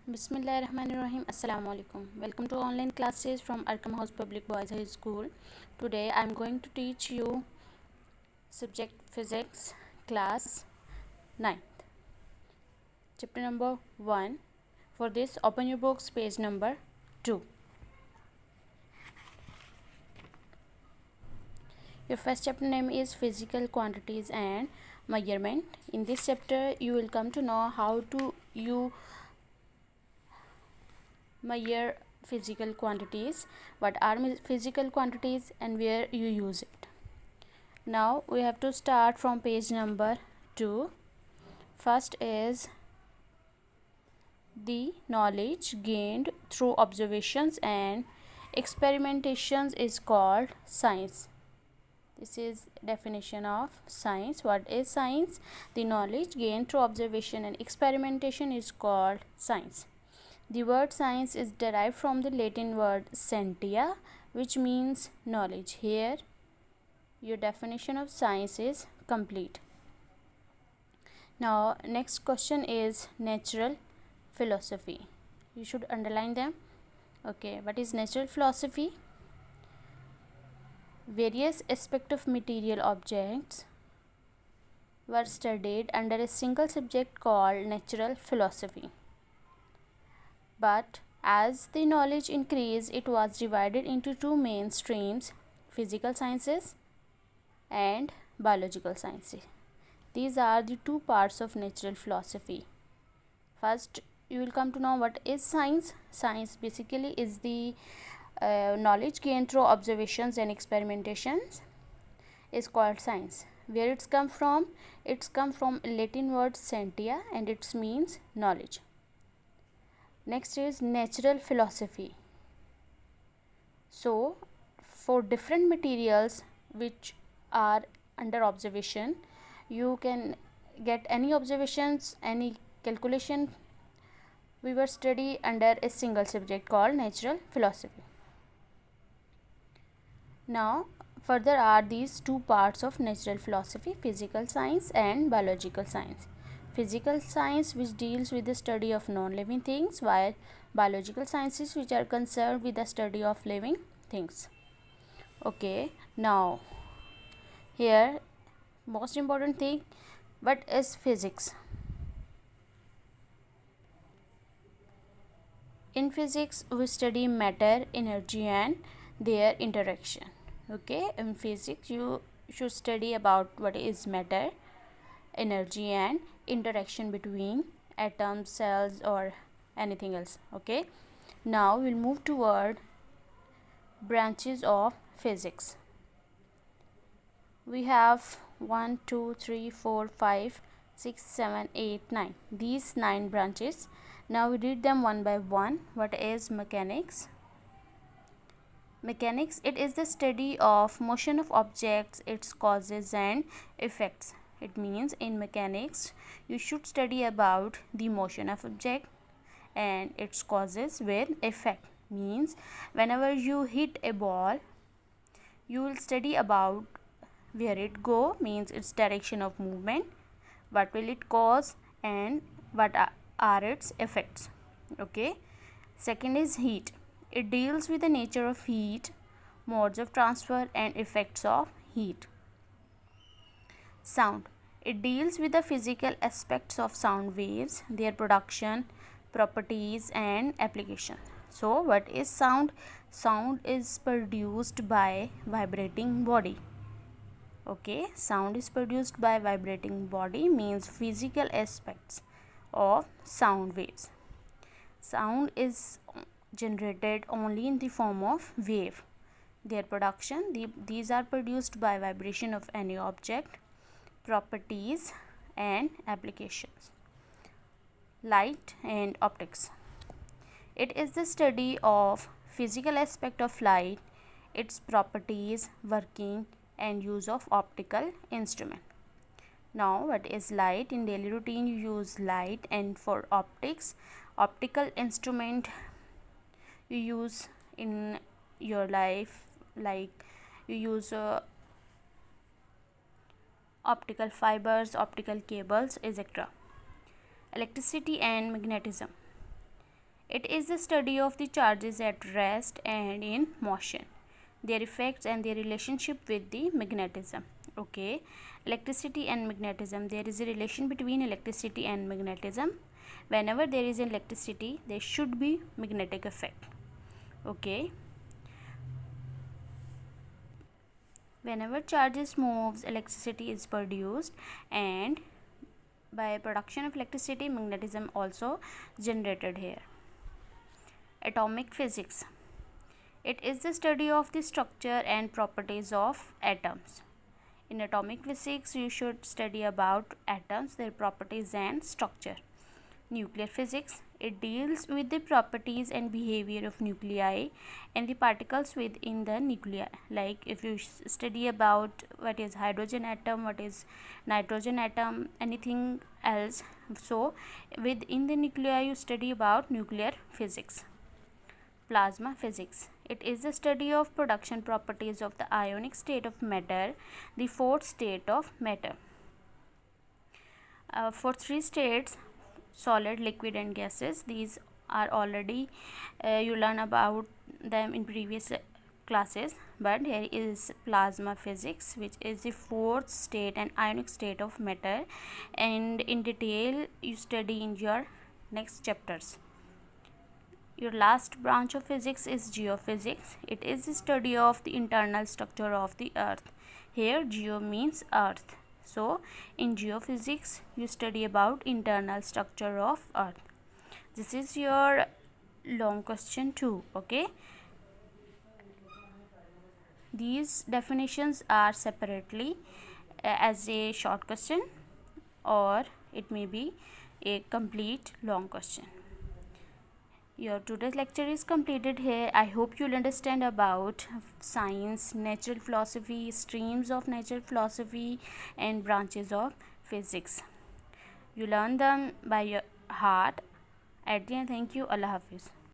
Bismillahirrahmanirrahim. Assalamu alaikum. Welcome to online classes from Arkham House Public Boys High School. Today I am going to teach you subject physics class 9th. Chapter number 1. For this, open your books, page number 2. Your first chapter name is Physical Quantities and Measurement. In this chapter, you will come to know how to you measure physical quantities, what are physical quantities and where you use it. Now we have to start from page number 2. First is the knowledge gained through observations and experimentations is called science. This is definition of science. What is science? The knowledge gained through observation and experimentation is called science. The word science is derived from the Latin word scientia, which means knowledge. Here, your definition of science is complete. Now, next question is natural philosophy. You should underline them. Okay, what is natural philosophy? Various aspects of material objects were studied under a single subject called natural philosophy. But as the knowledge increased, it was divided into two main streams: physical sciences and biological sciences. These are the two parts of natural philosophy. First, you will come to know what is science. Science basically is the knowledge gained through observations and experimentations is called science. Where it's come from? It's come from Latin word scientia and it means knowledge. Next is natural philosophy. So, for different materials which are under observation, you can get any observations, any calculation. We were study under a single subject called natural philosophy. Now, further are these two parts of natural philosophy: physical science and biological science. Physical science, which deals with the study of non-living things, while biological sciences, which are concerned with the study of living things. Okay, now here most important thing, what is physics? In physics, we study matter, energy and their interaction. Okay, in physics you should study about what is matter, energy and interaction between atoms, cells or anything else. Okay, now we'll move toward branches of physics. We have 1 2 3 4 5 6 7 8 9, these 9 branches. Now we read them one by one. What is mechanics? Mechanics, it is the study of motion of objects, its causes and effects. It means in mechanics you should study about the motion of object and its causes with effect. Means whenever you hit a ball, you will study about where it go, means its direction of movement, what will it cause and what are its effects. Okay, second is heat. It deals with the nature of heat, modes of transfer and effects of heat. Sound, it deals with the physical aspects of sound waves, their production, properties and application. So what is sound? Sound is produced by vibrating body. Okay, sound is produced by vibrating body means physical aspects of sound waves. Sound is generated only in the form of wave. Their production, these are produced by vibration of any object, properties and applications. Light and optics, it is the study of physical aspect of light, its properties, working and use of optical instrument. Now what is light? In daily routine you use light, and for optics, optical instrument you use in your life, like you use optical fibers, optical cables, etc. Electricity and magnetism, It is the study of the charges at rest and in motion, their effects and their relationship with the magnetism. Okay, electricity and magnetism. There is a relation between electricity and magnetism. Whenever there is electricity, there should be magnetic effect. Okay, whenever charges moves, electricity is produced, and by production of electricity, magnetism also generated here. Atomic physics. It is the study of the structure and properties of atoms. In atomic physics, you should study about atoms, their properties and structure. Nuclear physics. It deals with the properties and behavior of nuclei and the particles within the nuclei. Like if you study about what is hydrogen atom, what is nitrogen atom, anything else. So within the nuclei you study about nuclear physics. Plasma physics. It is the study of production properties of the ionic state of matter, the fourth state of matter. For three states, solid, liquid and gases, these are already you learn about them in previous classes, but here is plasma physics, which is the fourth state and ionic state of matter, and in detail you study in your next chapters. Your last branch of physics is geophysics. It is the study of the internal structure of the earth. Here geo means earth. So in geophysics you study about internal structure of earth. This is your long question 2. Okay, these definitions are separately as a short question, or it may be a complete long question. Your today's lecture is completed here. I hope you'll understand about science, natural philosophy, streams of natural philosophy and branches of physics. You learn them by your heart. At the end, thank you. Allah Hafiz.